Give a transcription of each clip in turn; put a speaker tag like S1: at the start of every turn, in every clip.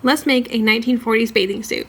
S1: Let's make a 1940s bathing suit.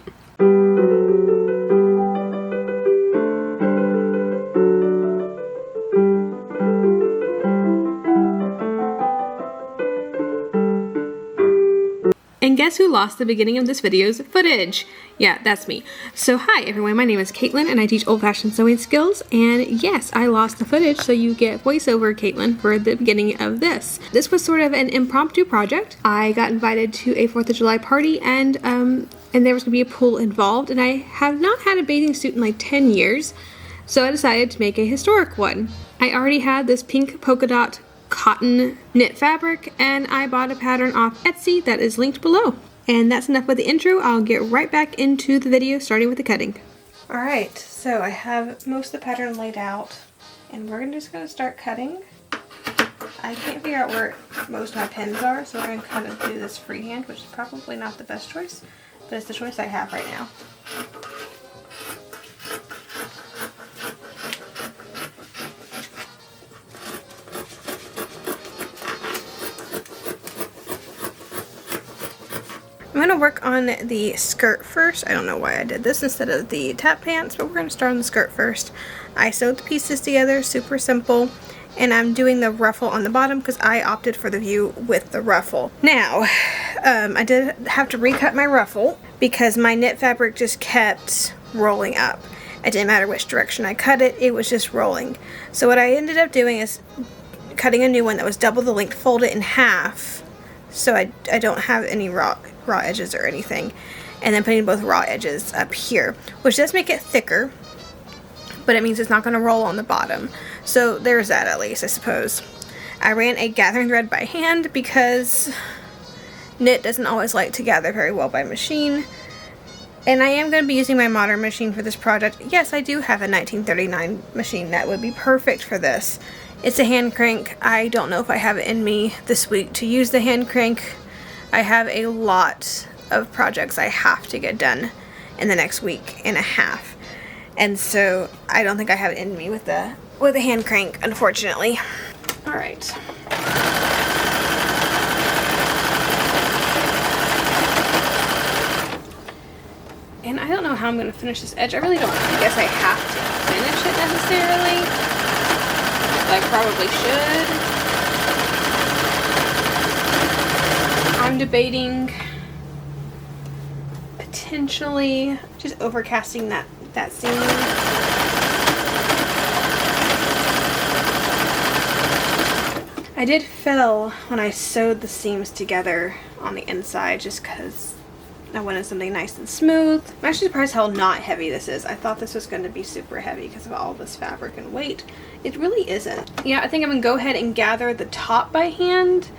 S1: And guess who lost the beginning of this video's footage? Yeah, that's me. So hi everyone, my name is Caitlin and I teach old-fashioned sewing skills, and yes, I lost the footage, so you get voiceover Caitlin for the beginning of this. This was sort of an impromptu project. I got invited to a 4th of July party and there was going to be a pool involved, and I have not had a bathing suit in like 10 years, so I decided to make a historic one. I already had this pink polka dot cotton knit fabric, and I bought a pattern off Etsy that is linked below. And that's enough with the intro. I'll get right back into the video, starting with the cutting. Alright, so I have most of the pattern laid out, and we're just going to start cutting. I can't figure out where most of my pins are, so we're going to kind of do this freehand, which is probably not the best choice, but it's the choice I have right now. I'm going to work on the skirt first. I don't know why I did this instead of the tap pants, but we're going to start on the skirt first. I sewed the pieces together, super simple, and I'm doing the ruffle on the bottom because I opted for the view with the ruffle. Now, I did have to recut my ruffle because my knit fabric just kept rolling up. It didn't matter which direction I cut it, it was just rolling. So what I ended up doing is cutting a new one that was double the length, fold it in half, so I don't have any raw edges or anything, and then putting both raw edges up here, which does make it thicker, but it means it's not going to roll on the bottom. So there's that, at least, I suppose. I ran a gathering thread by hand because knit doesn't always like to gather very well by machine, and I am going to be using my modern machine for this project. Yes, I do have a 1939 machine that would be perfect for this. It's a hand crank. I don't know if I have it in me this week to use the hand crank. I have a lot of projects I have to get done in the next week and a half, and so I don't think I have it in me with the hand crank, unfortunately. All right. And I don't know how I'm going to finish this edge. I really don't guess I have to finish it necessarily. I probably should. I'm debating potentially just overcasting that seam. I did fill when I sewed the seams together on the inside just because I wanted something nice and smooth. I'm actually surprised how not heavy this is. I thought this was going to be super heavy because of all this fabric and weight. It really isn't. Yeah, I think I'm going to go ahead and gather the top by hand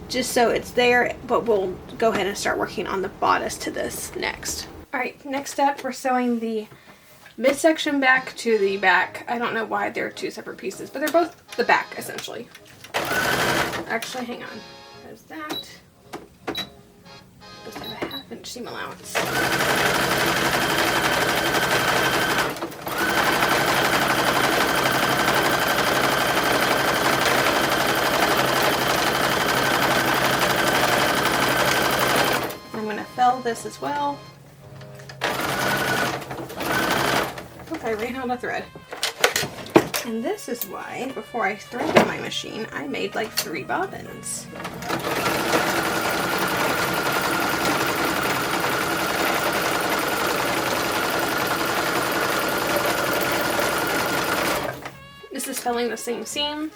S1: just so it's there, but we'll go ahead and start working on the bodice to this next. Alright, next up we're sewing the midsection back to the back. I don't know why they're two separate pieces, but they're both the back essentially. Actually, hang on. There's that. Supposed to have a half-inch seam allowance. I'm going to fill this as well. Oops, I ran out of thread. And this is why, before I threaded my machine, I made like 3 bobbins. This is filling the same seam.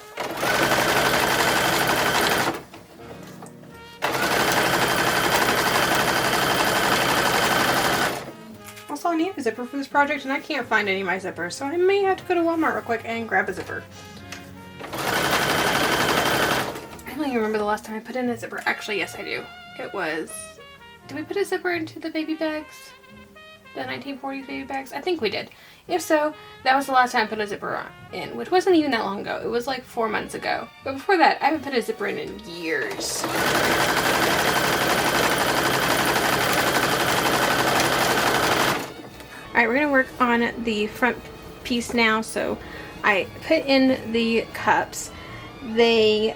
S1: Also, I need a zipper for this project, and I can't find any of my zippers, so I may have to go to Walmart real quick and grab a zipper. I don't even remember the last time I put in a zipper. Actually, yes, I do. It was... Did we put a zipper into the baby bags? The 1940s baby bags? I think we did. If so, that was the last time I put a zipper in, which wasn't even that long ago. It was like 4 months ago. But before that, I haven't put a zipper in years. Alright, we're going to work on the front piece now. So I put in the cups. They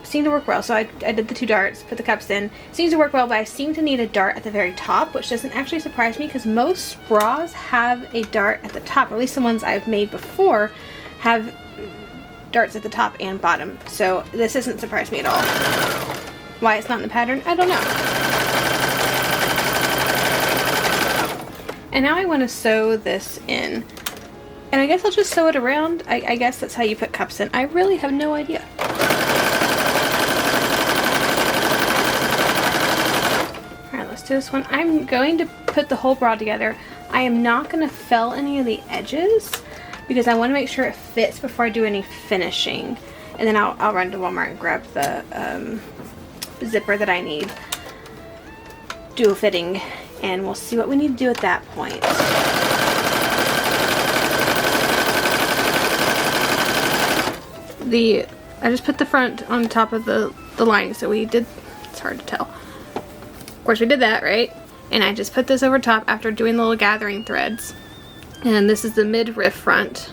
S1: seemed to work well. So I did the 2 darts, put the cups in. Seems to work well, but I seem to need a dart at the very top, which doesn't actually surprise me because most bras have a dart at the top, or at least the ones I've made before have darts at the top and bottom. So this doesn't surprise me at all. Why it's not in the pattern, I don't know. And now I want to sew this in. And I guess I'll just sew it around. I guess that's how you put cups in. I really have no idea. Alright, let's do this one. I'm going to put the whole bra together. I am not going to fell any of the edges because I want to make sure it fits before I do any finishing. And then I'll run to Walmart and grab the zipper that I need. Do a fitting, and we'll see what we need to do at that point. I just put the front on top of the lining, so we did, it's hard to tell. Of course we did that, right? And I just put this over top after doing the little gathering threads. And this is the midriff front.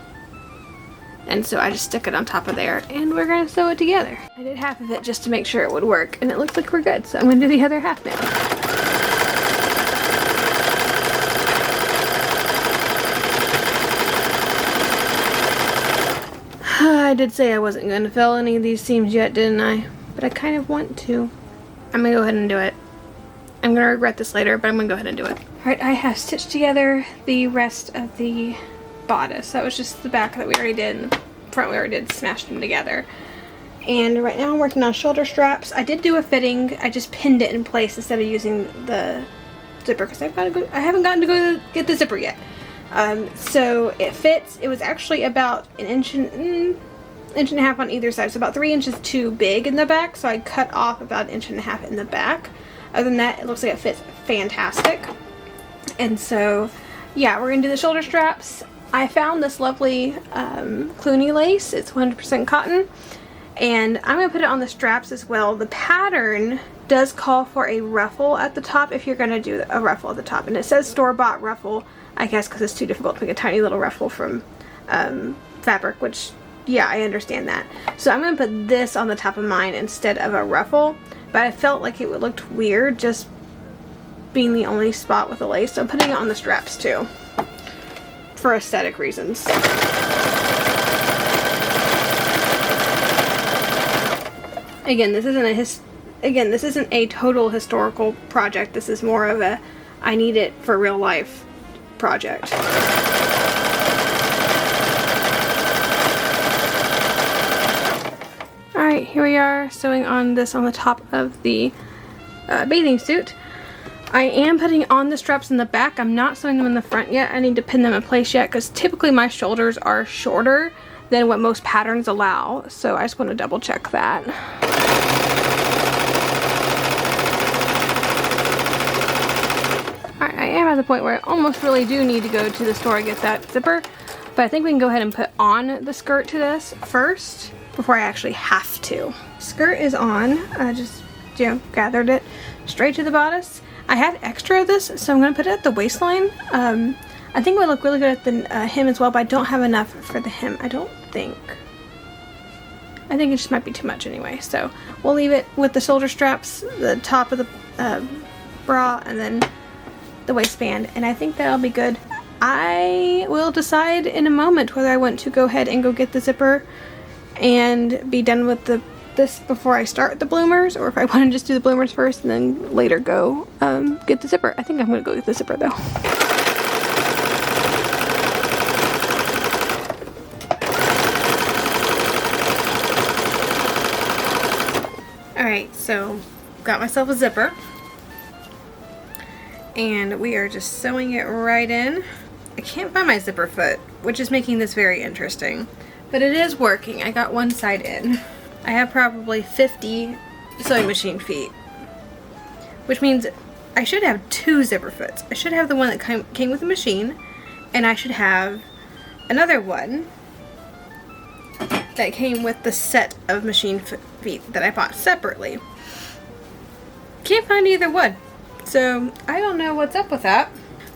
S1: And so I just stick it on top of there, and we're gonna sew it together. I did half of it just to make sure it would work, and it looks like we're good, so I'm gonna do the other half now. I did say I wasn't going to fill any of these seams yet, didn't I? But I kind of want to. I'm going to go ahead and do it. I'm going to regret this later, but I'm going to go ahead and do it. Alright, I have stitched together the rest of the bodice. That was just the back that we already did, and the front we already did, smashed them together. And right now I'm working on shoulder straps. I did do a fitting. I just pinned it in place instead of using the zipper because I haven't gotten to go get the zipper yet. So it fits. It was actually about an inch and a half on either side, so about 3 inches too big in the back, so I cut off about 1.5 inches in the back. Other than that, it looks like it fits fantastic. And so yeah, we're gonna do the shoulder straps. I found this lovely Clooney lace. It's 100% cotton, and I'm gonna put it on the straps as well. The pattern does call for a ruffle at the top if you're gonna do a ruffle at the top, and it says store-bought ruffle, I guess because it's too difficult to make a tiny little ruffle from fabric, which, yeah, I understand that. So I'm going to put this on the top of mine instead of a ruffle, but I felt like it would look weird just being the only spot with a lace, so I'm putting it on the straps too, for aesthetic reasons. Again, this isn't a total historical project. This is more of a I need it for real life project. Alright, here we are sewing on this on the top of the bathing suit. I am putting on the straps in the back. I'm not sewing them in the front yet. I need to pin them in place yet because typically my shoulders are shorter than what most patterns allow. So I just want to double check that. I am at the point where I almost really do need to go to the store and get that zipper, but I think we can go ahead and put on the skirt to this first before I actually have to. Skirt is on. I just, gathered it straight to the bodice. I had extra of this, so I'm going to put it at the waistline. I think it would look really good at the hem as well, but I don't have enough for the hem, I don't think. I think it just might be too much anyway, so we'll leave it with the shoulder straps, the top of the bra, and then the waistband, and I think that'll be good. I will decide in a moment whether I want to go ahead and go get the zipper and be done with this before I start the bloomers, or if I want to just do the bloomers first and then later go get the zipper. I think I'm going to go get the zipper though. Alright, so got myself a zipper. And we are just sewing it right in. I can't find my zipper foot, which is making this very interesting. But it is working. I got one side in. I have probably 50 sewing machine feet. Which means I should have 2 zipper foots. I should have the one that came with the machine. And I should have another one that came with the set of machine feet that I bought separately. Can't find either one. So I don't know what's up with that.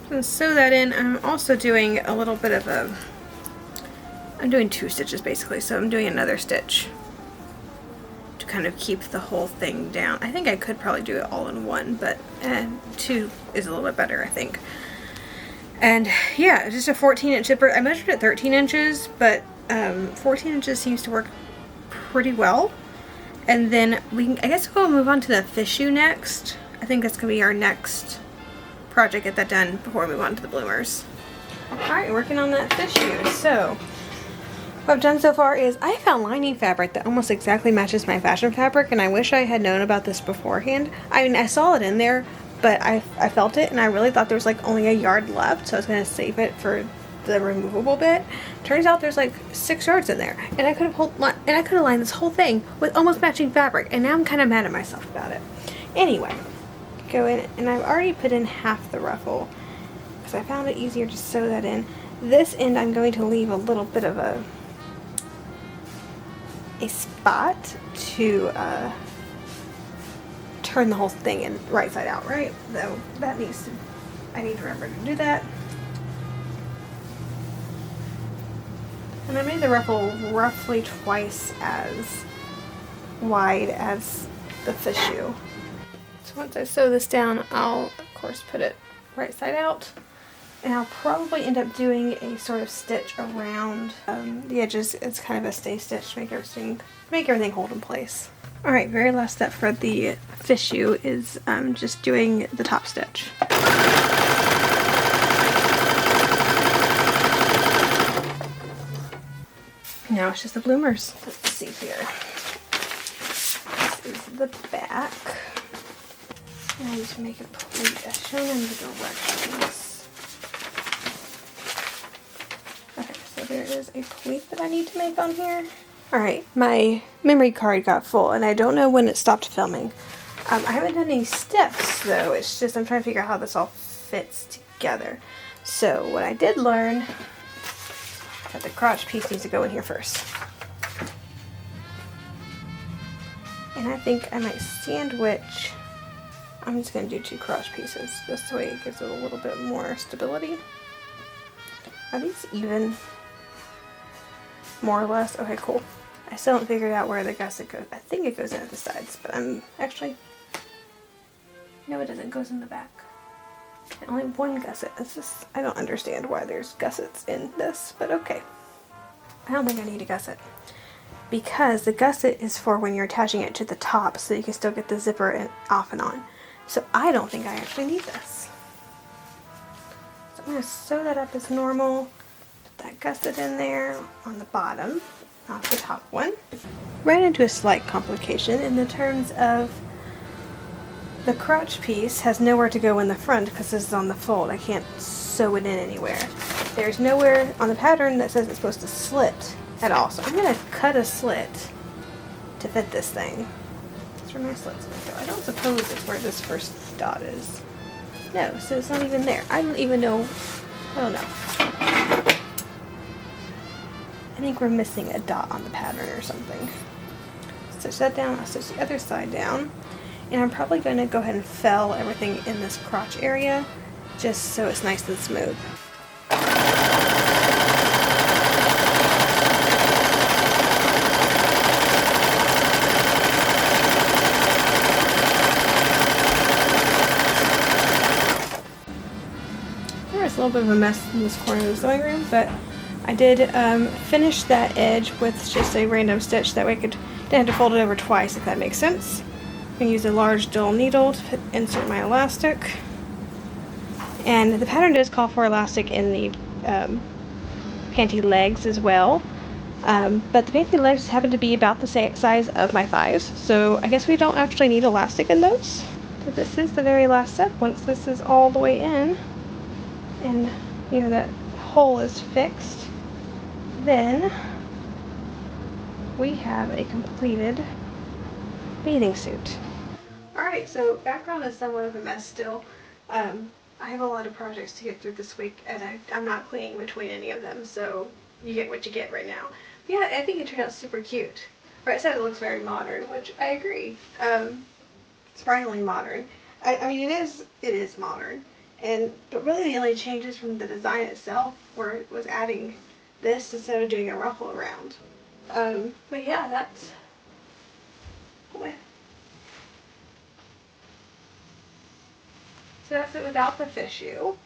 S1: I'm going to sew that in. I'm also doing a little bit of I'm doing 2 stitches basically, so I'm doing another stitch to kind of keep the whole thing down. I think I could probably do it all in one, but 2 is a little bit better, I think. And yeah, just a 14-inch zipper. I measured it 13 inches, but 14 inches seems to work pretty well. And then I guess we'll move on to the fichu next. I think that's gonna be our next project, get that done before we move on to the bloomers. Alright, working on that fichu. So what I've done so far is I found lining fabric that almost exactly matches my fashion fabric, and I wish I had known about this beforehand. I mean, I saw it in there, but I felt it, and I really thought there was like only a yard left, so I was going to save it for the removable bit. Turns out there's like 6 yards in there, and I could have lined this whole thing with almost matching fabric, and now I'm kind of mad at myself about it. Anyway, go in, and I've already put in half the ruffle because I found it easier to sew that in. This end I'm going to leave a little bit of a spot to turn the whole thing in right side out, right? Though that I need to remember to do that. And I made the ruffle roughly twice as wide as the fichu. So once I sew this down, I'll of course put it right side out. And I'll probably end up doing a sort of stitch around the edges. It's kind of a stay stitch to make everything hold in place. Alright, very last step for the fichu is just doing the top stitch. Now it's just the bloomers. Let's see here. This is the back. And I need to make a pleat. I've shown them the directions. Okay, so there is a pleat that I need to make on here. Alright, my memory card got full, and I don't know when it stopped filming. I haven't done any steps, though. It's just I'm trying to figure out how this all fits together. So what I did learn, that the crotch piece needs to go in here first. And I think I might sandwich. I'm just going to do 2 crotch pieces. This way it gives it a little bit more stability. Are these even? More or less? Okay, cool. I still haven't figured out where the gusset goes. I think it goes in at the sides, but I'm actually... No, it doesn't. It goes in the back. And only one gusset. It's just... I don't understand why there's gussets in this, but okay. I don't think I need a gusset. Because the gusset is for when you're attaching it to the top, so you can still get the zipper off and on. So I don't think I actually need this. So I'm going to sew that up as normal. Put that gusset in there on the bottom, not the top one. Ran into a slight complication in the terms of the crotch piece has nowhere to go in the front because this is on the fold. I can't sew it in anywhere. There's nowhere on the pattern that says it's supposed to slit at all. So I'm going to cut a slit to fit this thing. That's where my slit's going to go. I don't suppose it's where this first dot is. No, so it's not even there. I don't even know. I don't know. I think we're missing a dot on the pattern or something. Stitch that down. I'll stitch the other side down. And I'm probably going to go ahead and fell everything in this crotch area just so it's nice and smooth. There's a little bit of a mess in this corner of the sewing room, but I did finish that edge with just a random stitch. That way I didn't have to fold it over twice, if that makes sense. I'm going to use a large dull needle to insert my elastic. And the pattern does call for elastic in the panty legs as well. But the panty legs happen to be about the same size of my thighs, so I guess we don't actually need elastic in those. But this is the very last step. Once this is all the way in, and you know that hole is fixed, then we have a completed bathing suit. Alright, so background is somewhat of a mess still. I have a lot of projects to get through this week, and I'm not cleaning between any of them, so you get what you get right now. But yeah, I think it turned out super cute. Brett said it looks very modern, which I agree. Surprisingly modern. I mean, it is modern. But really the only changes from the design itself was adding this instead of doing a ruffle around. But yeah, way. So that's it without the fichu,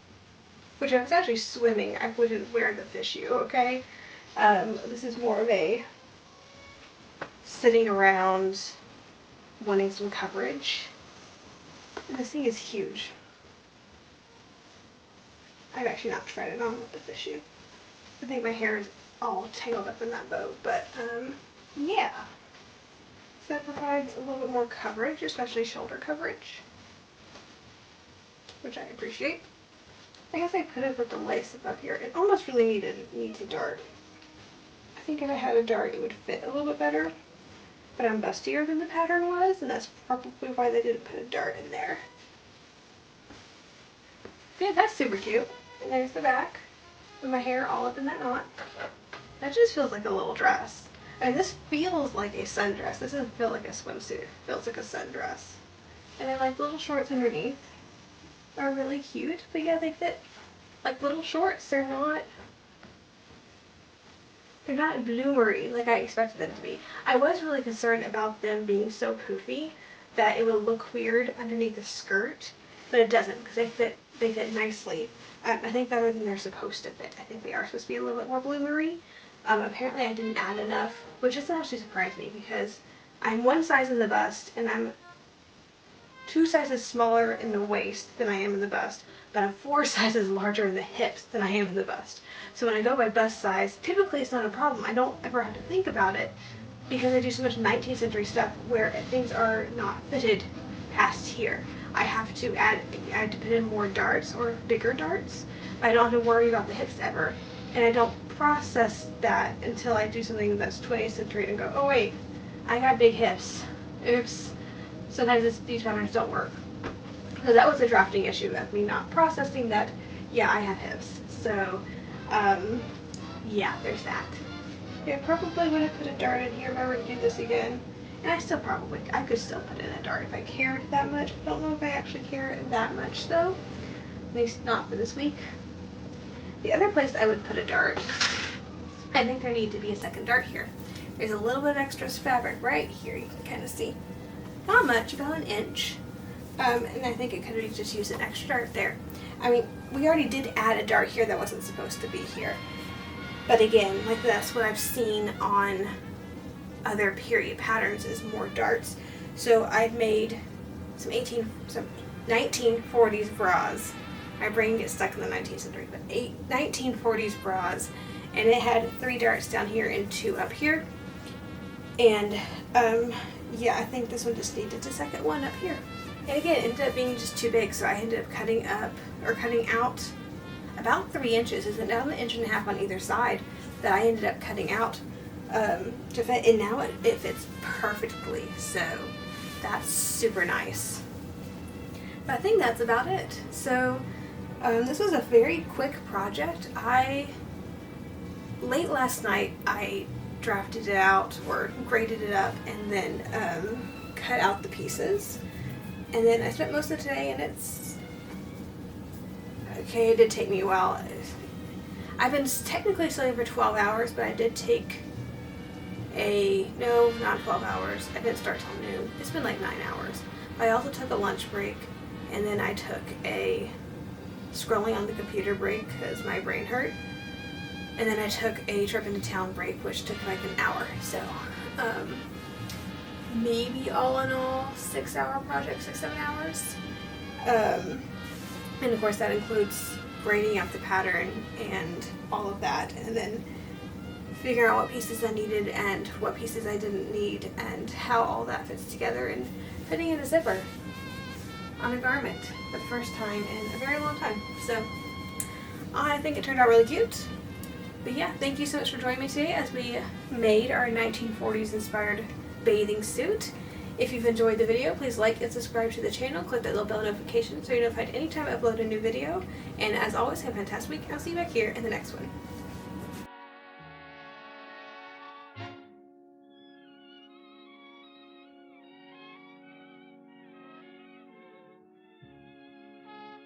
S1: which I was actually swimming. I wouldn't wear the fichu, okay? This is more of a sitting around wanting some coverage. And this thing is huge. I've actually not tried it on with the fichu. I think my hair is all tangled up in that bow, but yeah. So that provides a little bit more coverage, especially shoulder coverage, which I appreciate. I guess I could have put the lace above here. It almost really needs a dart. I think if I had a dart, it would fit a little bit better, but I'm bustier than the pattern was, and that's probably why they didn't put a dart in there. Yeah, that's super cute. And there's the back, with my hair all up in that knot. That just feels like a little dress. I mean, this feels like a sundress. This doesn't feel like a swimsuit. It feels like a sundress. And then like little shorts underneath are really cute, but yeah, they fit like little shorts. They're not bloomery like I expected them to be. I was really concerned about them being so poofy that it would look weird underneath the skirt, but it doesn't because they fit nicely. I think better than they're supposed to fit. I think they are supposed to be a little bit more bloomery. Apparently I didn't add enough, which doesn't actually surprise me because I'm one size in the bust and I'm 2 sizes smaller in the waist than I am in the bust, but I'm 4 sizes larger in the hips than I am in the bust. So when I go by bust size, typically it's not a problem. I don't ever have to think about it because I do so much 19th century stuff where things are not fitted past here. I have to put in more darts or bigger darts. I don't have to worry about the hips ever. And I don't process that until I do something that's 20th century and go, oh wait, I got big hips. Oops. Sometimes these patterns don't work. So that was a drafting issue of me not processing that, yeah, I have hips. So, yeah, there's that. Yeah, probably would have put a dart in here if I were to do this again. And I could still put in a dart if I cared that much. I don't know if I actually care that much though. At least not for this week. The other place I would put a dart, I think there needs to be a second dart here. There's a little bit of extra fabric right here, you can kind of see. Not much, about an inch. And I think it could have just used an extra dart there. I mean, we already did add a dart here that wasn't supposed to be here. But again, like that's what I've seen on other period patterns is more darts. So I've made some 1940s bras. My brain gets stuck in the 19th century, but 1940s bras, and it had 3 darts down here and 2 up here. And yeah, I think this one just needed a second one up here. And again, it ended up being just too big, so I ended up cutting out about 3 inches. It's about 1.5 inches on either side that I ended up cutting out to fit, and now it fits perfectly. So that's super nice. But I think that's about it. So this was a very quick project. Late last night I drafted it out or graded it up and then cut out the pieces, and then I spent most of the day, and it's okay. It did take me a while. I've been technically sewing for 12 hours, but I did take no, not 12 hours. I didn't start till noon. It's been like 9 hours. I also took a lunch break, and then I took a scrolling on the computer break because my brain hurt. And then I took a trip into town break, which took like an hour. So, maybe all in all, 6-hour project, 6-7 hours. And of course that includes grading out the pattern and all of that. And then figuring out what pieces I needed and what pieces I didn't need and how all that fits together and fitting in a zipper on a garment for the first time in a very long time. So, I think it turned out really cute. But yeah, thank you so much for joining me today as we made our 1940s inspired bathing suit. If you've enjoyed the video, please like and subscribe to the channel. Click that little bell notification so you're notified anytime I upload a new video. And as always, have a fantastic week. I'll see you back here in the next one.